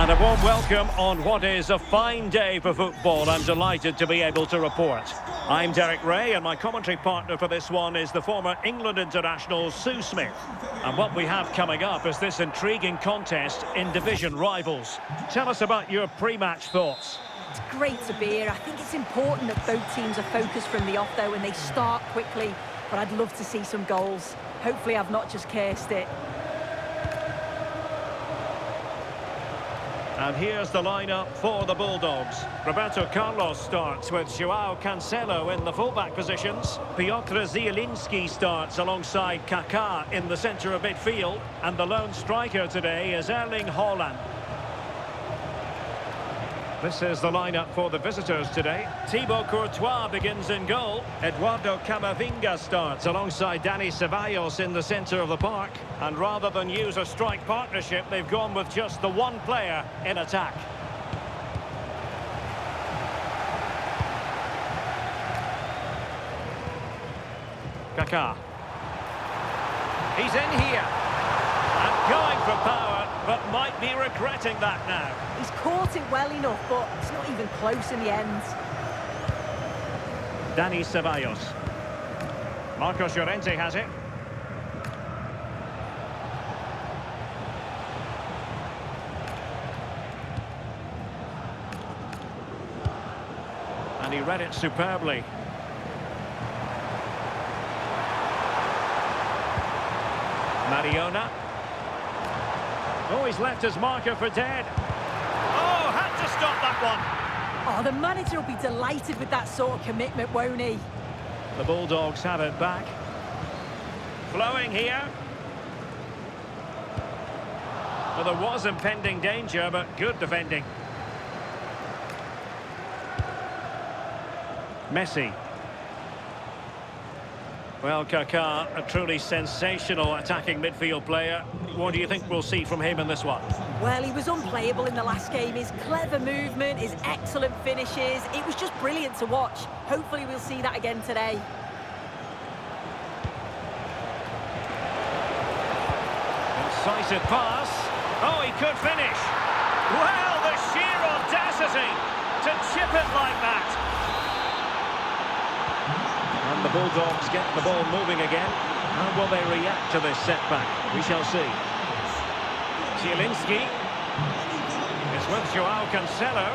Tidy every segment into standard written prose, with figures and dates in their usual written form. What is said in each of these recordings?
And a warm welcome on what is a fine day for football. I'm delighted to be able to report. I'm Derek Ray, and my commentary partner for this one is the former England international Sue Smith. And what we have coming up is this intriguing contest in division rivals. Tell us about your pre-match thoughts. It's great to be here. I think it's important that both teams are focused from the off, though, and they start quickly. But I'd love to see some goals. Hopefully I've not just cursed it. And here's the lineup for the Bulldogs. Roberto Carlos starts with João Cancelo in the fullback positions. Piotr Zielinski starts alongside Kaká in the centre of midfield. And the lone striker today is Erling Haaland. This is the lineup for the visitors today. Thibaut Courtois begins in goal. Eduardo Camavinga starts alongside Dani Ceballos in the centre of the park. And rather than use a strike partnership, they've gone with just the one player in attack. Kaká. He's in here. And going for power, but might be regretting that now. He's caught it well enough, but it's not even close in the end. Dani Ceballos. Marcos Llorente has it. And he read it superbly. Mariona. Oh, he's left his marker for dead. Oh, had to stop that one. Oh, the manager will be delighted with that sort of commitment, won't he? The Bulldogs have it back. Flowing here. Well, there was impending danger, but good defending. Messi. Well, Kaká, a truly sensational attacking midfield player. What do you think we'll see from him in this one? Well, he was unplayable in the last game. His clever movement, his excellent finishes, it was just brilliant to watch. Hopefully we'll see that again today. Incisive pass. Oh, he could finish. Well, the sheer audacity to chip it like that. And the Bulldogs get the ball moving again. How will they react to this setback? We shall see. Zielinski is with João Cancelo.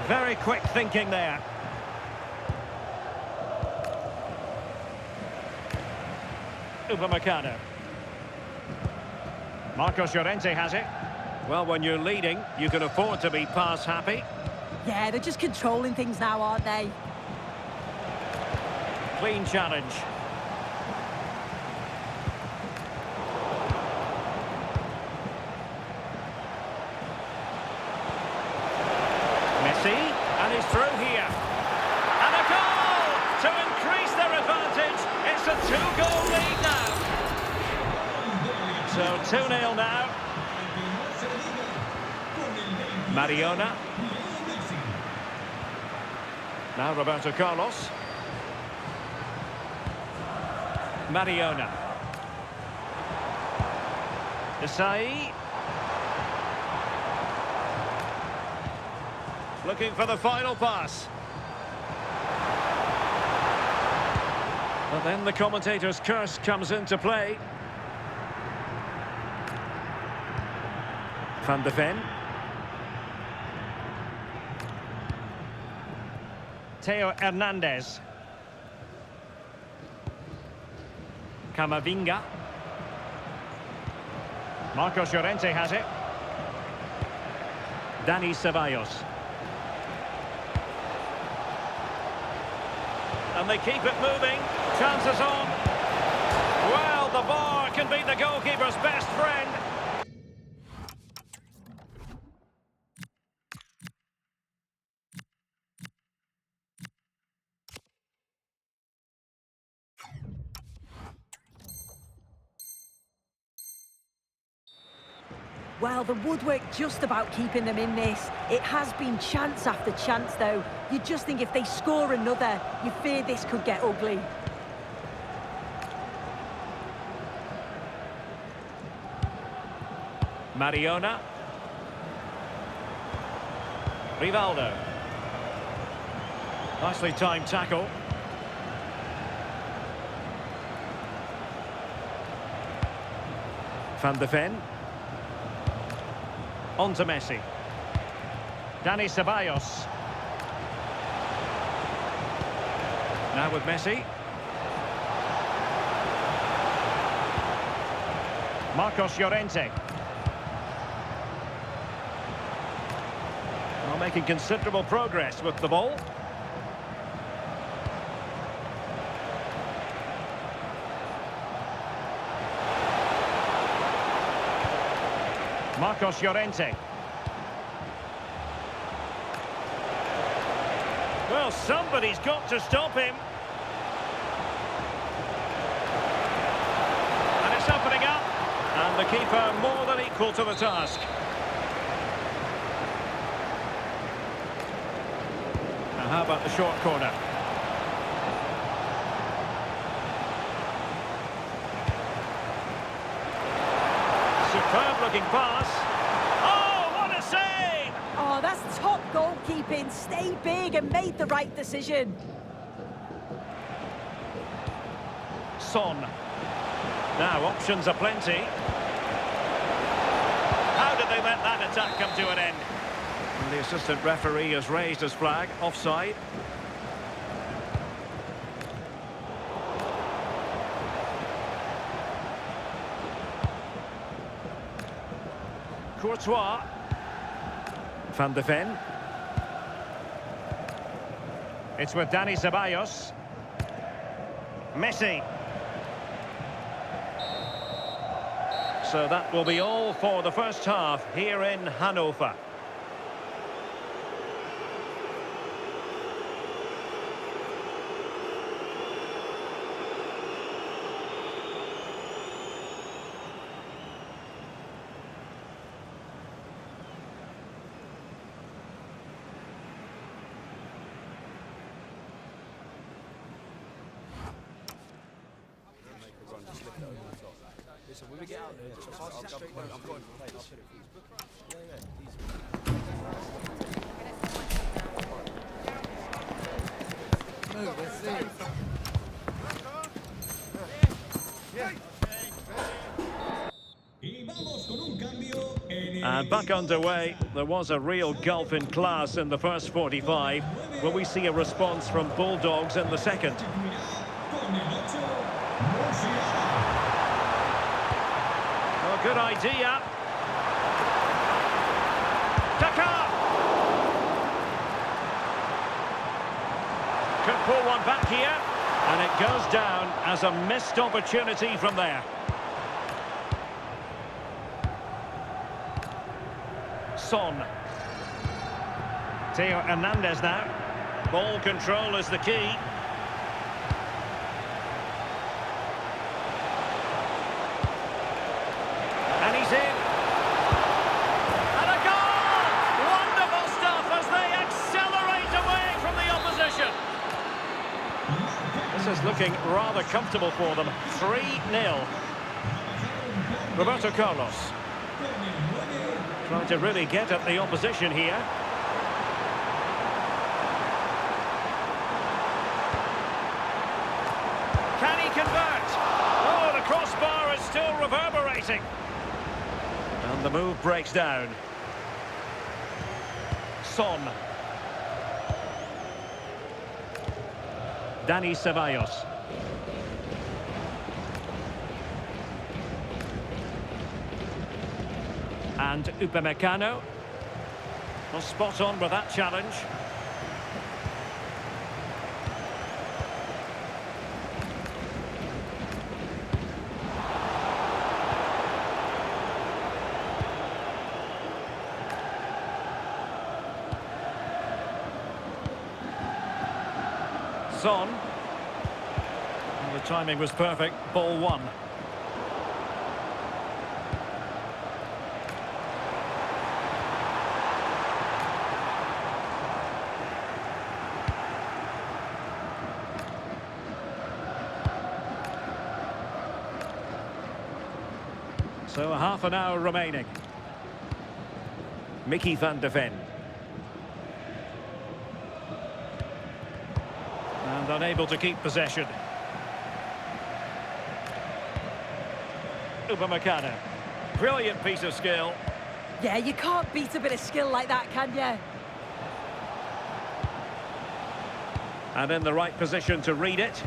Very quick thinking there. Upamecano. Marcos Llorente has it. Well, when you're leading, you can afford to be pass happy. Yeah, they're just controlling things now, aren't they? Clean challenge. Messi, and he's through here. And a goal to increase their advantage. It's a two-goal lead now. So 2-0 now. Mariona. Now Roberto Carlos. Mariona. Desai. Looking for the final pass. But then the commentator's curse comes into play. Van de Ven. Theo Hernandez. Camavinga. Marcos Llorente has it. Dani Ceballos. And they keep it moving. Chances on. Well, the bar can be the goalkeeper's best friend. Well, the woodwork just about keeping them in this. It has been chance after chance, though. You just think if they score another, you fear this could get ugly. Mariona. Rivaldo. Nicely timed tackle. Van de Ven. On to Messi. Dani Ceballos. Now with Messi. Marcos Llorente. Well, making considerable progress with the ball. Marcos Llorente. Well, somebody's got to stop him. And it's opening up. And the keeper more than equal to the task. Now how about the short corner? Superb looking pass. Oh, what a save! Oh, that's top goalkeeping. Stayed big and made the right decision. Son. Now options are plenty. How did they let that attack come to an end? And the assistant referee has raised his flag. Offside. Courtois. Van de Ven. It's with Dani Ceballos. Messi. So that will be all for the first half here in Hanover. Listen, when we get out there, just pass it straight down. I'm going to play. I'll put it for you. Yeah, easy. Move, let's see. And back underway. There was a real gulf in class in the first 45. Will we see a response from Bulldogs in the second? Well, good idea. Kaka! Could pull one back here. And it goes down as a missed opportunity from there. Son. Theo Hernandez now. Ball control is the key. And he's in. And a goal! Wonderful stuff as they accelerate away from the opposition. This is looking rather comfortable for them. 3-0. Roberto Carlos. Trying to really get at the opposition here. Can he convert? Oh, the crossbar is still reverberating. And the move breaks down. Son. Dani Ceballos. And Upamecano. Well, spot on with that challenge. Son. Well, the timing was perfect. Ball one. So half an hour remaining. Mickey van de Ven. And unable to keep possession. Upamecano. Brilliant piece of skill. Yeah, you can't beat a bit of skill like that, can you? And in the right position to read it.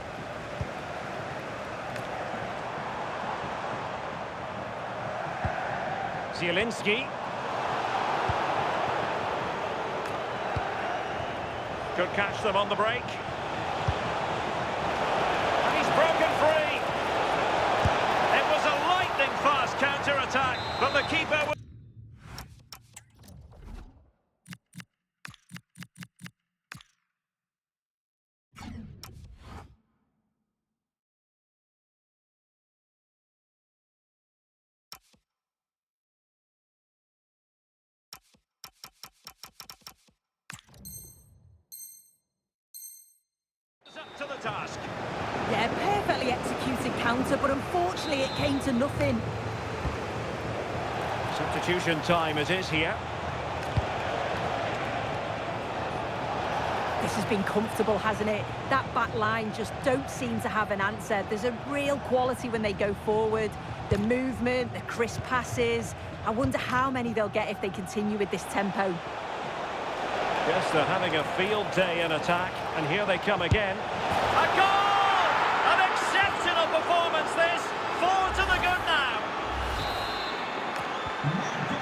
Zielinski. Could catch them on the break. And he's broken free. It was a lightning-fast counter-attack, but the keeper was... up to the task. Yeah, perfectly executed counter, but unfortunately it came to nothing. Substitution time it is here. This has been comfortable, hasn't it? That back line just don't seem to have an answer. There's a real quality when they go forward. The movement, the crisp passes. I wonder how many they'll get if they continue with this tempo. Yes, they're having a field day in attack, and here they come again. A goal! An exceptional performance, this. 4 to the good now.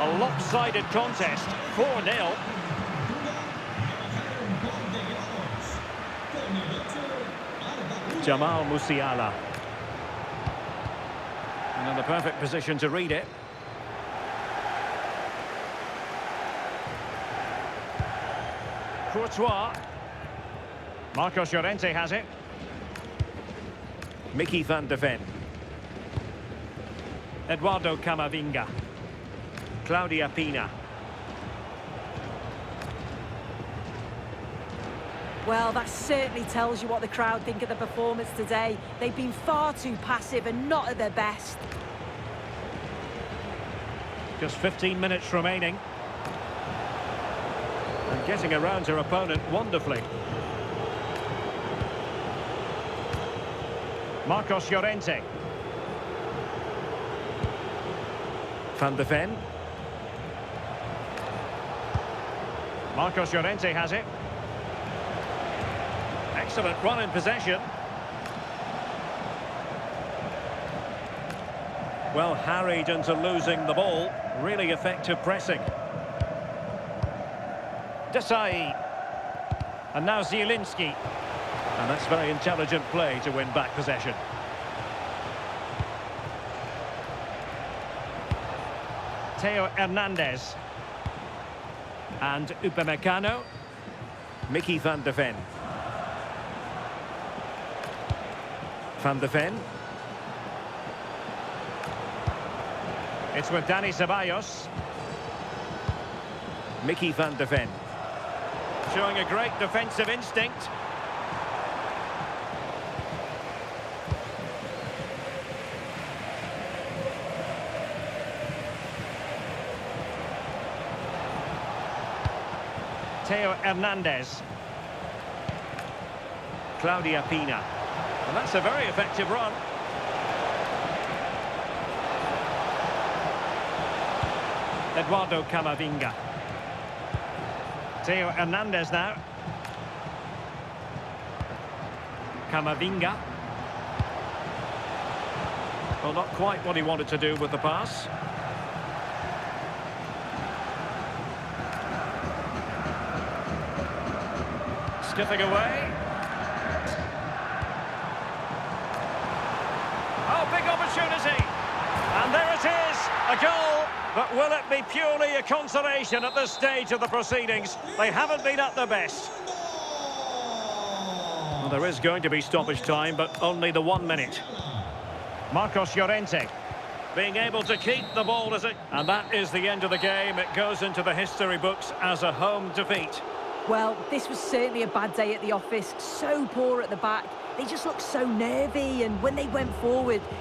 A lopsided contest, 4-0. Jamal Musiala. And in the perfect position to read it. Courtois. Marcos Llorente has it. Mickey van de Ven. Eduardo Camavinga. Claudia Pina. Well, that certainly tells you what the crowd think of the performance today. They've been far too passive and not at their best. Just 15 minutes remaining. And getting around her opponent wonderfully. Marcos Llorente. Van de Ven. Marcos Llorente has it. Excellent run in possession. Well harried into losing the ball. Really effective pressing. Desai. And now Zielinski. And that's very intelligent play to win back possession. Theo Hernandez. And Upamecano. Mickey van de Ven. Van de Ven. It's with Dani Ceballos. Mickey van de Ven. Showing a great defensive instinct. Theo Hernandez. Claudia Pina. And that's a very effective run. Eduardo Camavinga. Theo Hernandez now. Camavinga. Well, not quite what he wanted to do with the pass. Skipping away. Oh, big opportunity. And there it is, a goal. But will it be purely a consolation at this stage of the proceedings? They haven't been at their best. Well, there is going to be stoppage time, but only the 1 minute. Marcos Llorente being able to keep the ball as it... And that is the end of the game. It goes into the history books as a home defeat. Well, this was certainly a bad day at the office. So poor at the back. They just looked so nervy, and when they went forward,